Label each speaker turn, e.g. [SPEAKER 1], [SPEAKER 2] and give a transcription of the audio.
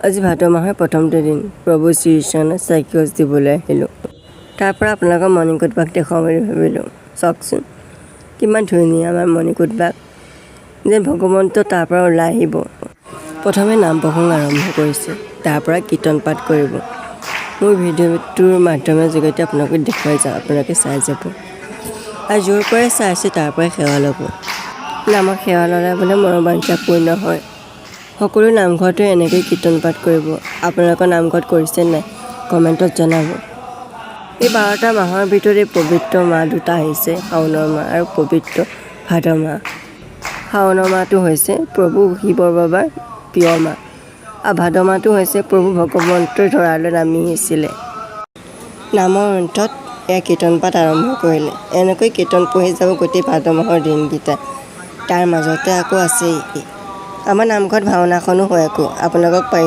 [SPEAKER 1] আজি ভাদ মাহৰ প্ৰথমটো দিন প্ৰভু শ্ৰীচৰণৰ চাকিগছ দিবলৈ আহিলোঁ। তাৰ পৰা আপোনালোকৰ মণিকূট বাগ দেখুৱাম বুলি ভাবিলোঁ। চাওকচোন কিমান ধুনীয়া আমাৰ মণিকূট বাগ, যেন ভগৱন্ত তাৰ পৰা ওলাই আহিব। প্ৰথমে নাম প্ৰসংগ আৰম্ভ কৰিছে, তাৰ পৰা কীৰ্তন পাঠ কৰিব। মোৰ ভিডিঅ'টোৰ মাধ্যমৰ যোগেদি আপোনালোকে দেখুৱাই যাওঁ, আপোনালোকে চাই যাব আৰু য'ৰ পৰাই চাইছে তাৰ পৰাই সেৱা ল'ব। নামৰ সেৱা ল'লে বোলে মনৰ বাঞ্ছা পূৰ্ণ হয়। সকলো নামঘৰতে এনেকৈ কীৰ্তন পাঠ কৰিব। আপোনালোকৰ নামঘৰত কৰিছে নাই কমেণ্টত জনাব। এই 12টা মাহৰ ভিতৰত এই পবিত্ৰ মাহ দুটা আহিছে, শাওণৰ মাহ আৰু পবিত্ৰ ভাদ মাহ। শাওণৰ মাহটো হৈছে প্ৰভু শিৱ বাবাৰ প্ৰিয় মাহ আৰু ভাদ মাহটো হৈছে প্ৰভু ভগৱন্তই ধৰালৈ নামি আহিছিলে। নামৰ অন্তত এয়া কীৰ্তন পাঠ আৰম্ভ কৰিলে। এনেকৈ কীৰ্তন পঢ়ি যাব গোটেই ভাদ মাহৰ দিনকেইটা। তাৰ মাজতে আকৌ আছেই আমাৰ নামঘৰত ভাওনাখনো হয় আকৌ, আপোনালোকক